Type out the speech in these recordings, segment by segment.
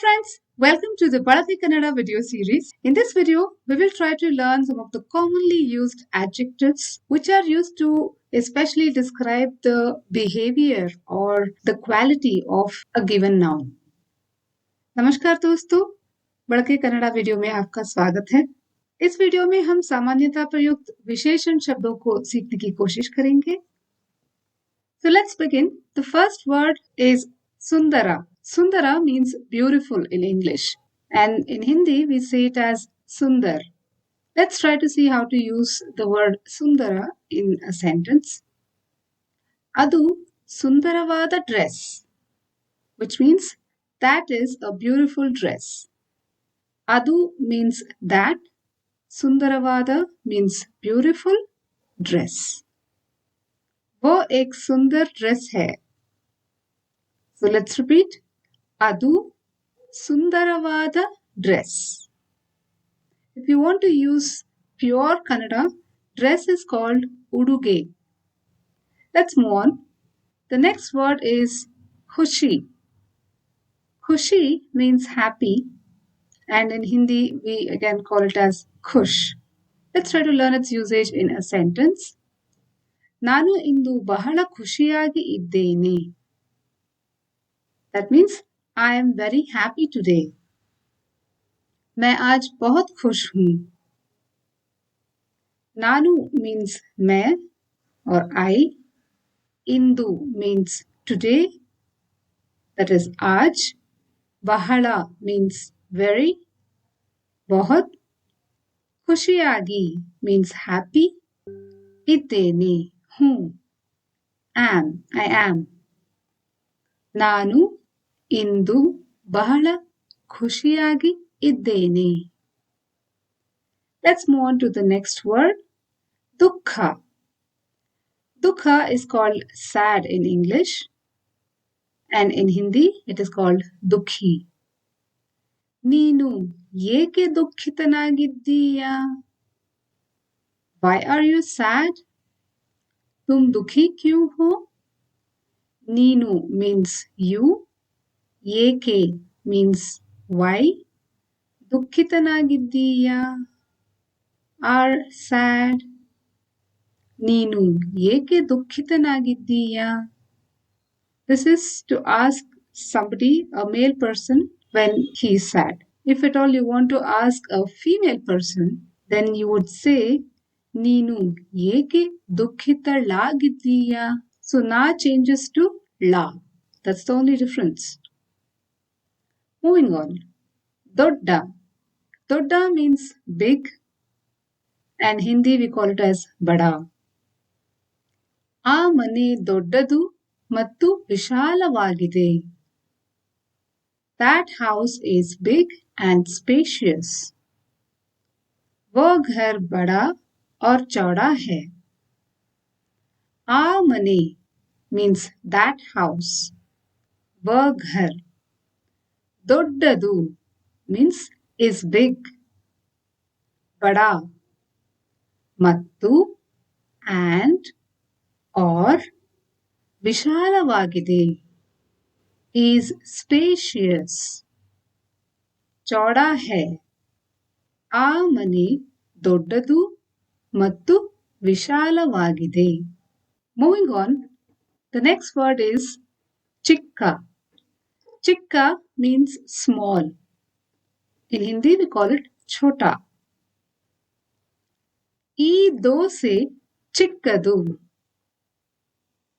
friends, welcome to the Balati Kannada video series. In this video, we will try to learn some of the commonly used adjectives which are used to especially describe the behavior or the quality of a given noun. नमस्कार दोस्तों, बड़के Kannada video में आपका स्वागत है। इस video में हम सामान्यता प्रयुक्त विशेषण शब्दों को सीखने की कोशिश करेंगे। So let's begin. The first word is Sundara. Sundara means beautiful in English, and in Hindi we say it as Sundar. Let's try to see how to use the word Sundara in a sentence. Adu Sundaravada dress, which means that is a beautiful dress. Adu means that, Sundaravada means beautiful dress. वो एक सुंदर dress है. So let's repeat. Adu Sundaravada dress. If you want to use pure Kannada, dress is called uduge. Let's move on. The next word is khushi. Khushi means happy, and in Hindi we again call it as khush. Let's try to learn its usage in a sentence. ನಾನು ಇಂದು ಬಹಳ ಖುಷಿಯಾಗಿ ಇದ್ದೇನೆ. That means I am very happy today. मैं आज बहुत खुश हूँ. नानु means मैं or I. Indu means today, that is आज. बहला means very. बहुत. खुशियागी means happy. इದ್ದೇನೆ हूँ. I am. ನಾನು ಇಂದು ಬಹಳ ಖುಷಿಯಾಗಿ ಇದ್ದೇನೆ. Let's move on to the next word, dukha. Dukha is called sad in English, and in Hindi it is called dukhi. ನೀನು ಏಕೆ ದುಃಖಿತನಾಗಿದ್ದೀಯಾ? Why are you sad? तुम दुखी क्यों हो? ನೀನು means you. ಏಕೆ means why. ದುಃಖಿತನಾಗಿದ್ದೀಯಾ are sad. ನೀನು ಏಕೆ ದುಃಖಿತನಾಗಿದ್ದೀಯಾ? This is to ask somebody, a male person, when he is sad. If at all you want to ask a female person, then you would say, ನೀನು ಏಕೆ ದುಃಖಿತಳಾಗಿದ್ದೀಯಾ? So na changes to la. That's the only difference. Moving on. Dodda. Dodda means big, and Hindi we call it as bada. ಆ ಮನೆ ದೊಡ್ಡದು ಮತ್ತು ವಿಶಾಲವಾಗಿದೆ. That house is big and spacious. वो घर बड़ा और चौड़ा है. आ मने means that house. वो घर. ದೊಡ್ಡದು means is big. ಬड़ा ಮತ್ತು and or ವಿಶಾಲವಾಗಿದೆ is spacious. ಚೌड़ा है. ಆ ಮನೆ ದೊಡ್ಡದು ಮತ್ತು ವಿಶಾಲವಾಗಿದೆ. Moving on, the next word is chikka. Chikka means small. In Hindi we call it chota. ಈ ದೋಸೆ ಚಿಕ್ಕದು.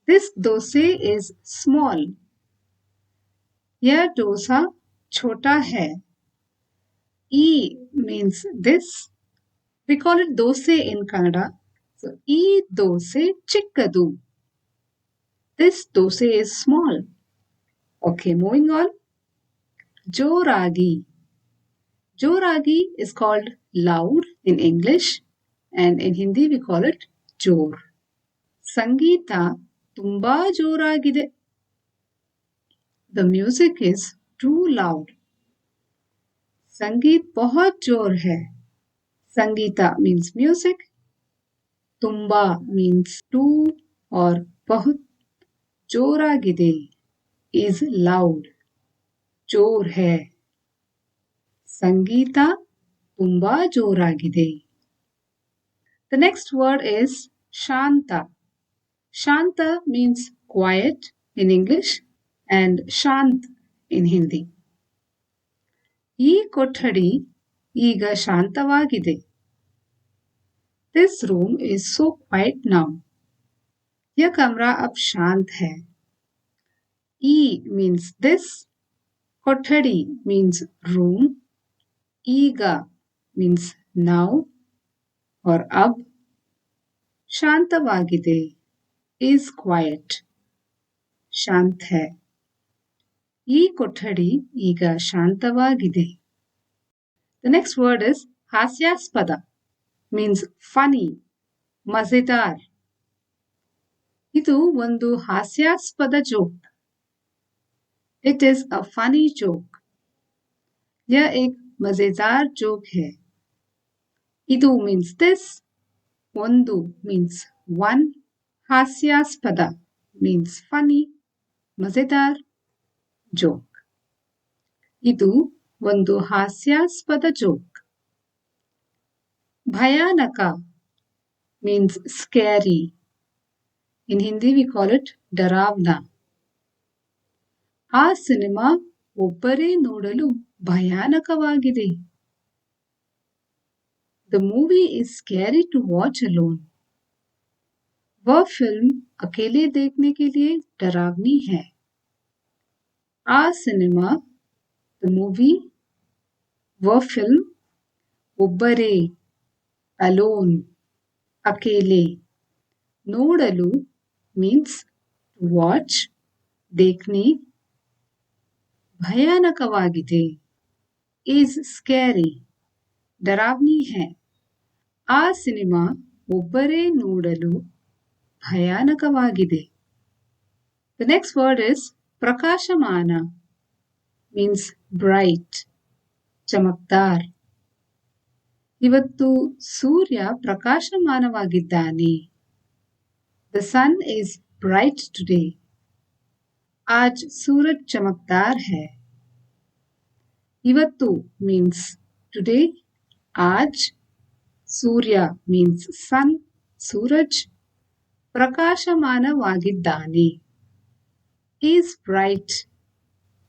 This dosa is small. यह डोसा छोटा है. ई means this. We call it dose in Kannada. So, ಈ ದೋಸೆ ಚಿಕ್ಕದು. This dosa is small. Okay, moving on. ಜೋರಾಗಿ. ಜೋರಾಗಿ is called loud in English, and in Hindi we call it ಜೋರ್. ಸಂಗೀತ ತುಂಬಾ ಜೋರಾಗಿದೆ. The music is too loud. संगीत बहुत जोर है. Sangeeta means music. ತುಂಬಾ means too or बहुत. ಜೋರಾಗಿದೆ is loud. जोर है ಸಂಗೀತ ತುಂಬಾ ಜೋರಾಗಿದೆ. The next word is Shanta. Shanta means quiet in English and Shant in Hindi. ಈ ಕೊಠಡಿ ಈಗ ಶಾಂತವಾಗಿದೆ. This room is so quiet now. यह कमरा अब शांत है. E means this. कोठड़ी means room. Eega means now or अब. शांतवाಗಿದೆ is quiet. ಶಾಂತ है. ಈ ಕೊಠಡಿ ಈಗ ಶಾಂತವಾಗಿದೆ. The next word is ಹಾಸ್ಯಾಸ್ಪದ means funny, ಮಜೆದಾರ್. ಇದು ಒಂದು ಹಾಸ್ಯಾಸ್ಪದ joke. It is a funny joke. यह एक मजेदार जोक है. ಇದು means this. ಒಂದು means one. ಹಾಸ್ಯಾಸ್ಪದ means funny, ಮಜೆದಾರ್, joke. ಇದು ಒಂದು ಹಾಸ್ಯಾಸ್ಪದ ಜೋಕ್. ಭಯಾನಕ means scary. In Hindi we call it ಡರಾವ್ನಾ. ಆ ಸಿನಿಮಾ ಒಬ್ಬರೇ ನೋಡಲು ಭಯಾನಕವಾಗಿದೆ. The movie is scary to watch alone. वह फिल्म अकेले देखने के लिए डरावनी है. आ सिनेमा the movie, वह फिल्म, ಒಬ್ಬರೇ alone, अकेले, ನೋಡಲು means watch, देखने, ಭಯಾನಕವಾಗಿದೆ is scary, डरावनी है. ಆ ಸಿನಿಮಾ ಒಬ್ಬರೇ ನೋಡಲು ಭಯಾನಕವಾಗಿದೆ. The next word is ಪ್ರಕಾಶಮಾನ means bright, ಚಮಕ್ದಾರ್. ಇವತ್ತು ಸೂರ್ಯ ಪ್ರಕಾಶಮಾನವಾಗಿದ್ದಾನೆ. The sun is bright today. आज सूरज चमकदार है. ಇವತ್ತು means today. आज सूर्य means sun, Suraj, ಪ್ರಕಾಶಮಾನವಾಗಿದ್ದಾನೆ is bright,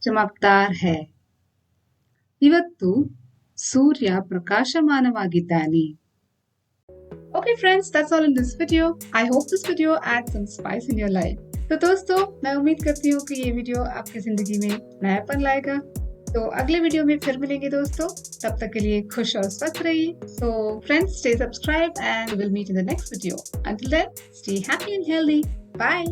ಚಮಕ್ದಾರ್ है. ಇವತ್ತು ಸೂರ್ಯ ಪ್ರಕಾಶಮಾನವಾಗಿದ್ದಾನೆ. Okay friends, that's all in this video. I hope this video adds some spice in your life. तो दोस्तों, मैं उम्मीद करती हूँ कि ये वीडियो आपकी जिंदगी में नयापन लाएगा. तो अगले वीडियो में फिर मिलेंगे दोस्तों. तब तक के लिए खुश और स्वस्थ रहिए. So friends, stay subscribed and we will meet in the next video. Until then, stay happy and healthy. Bye.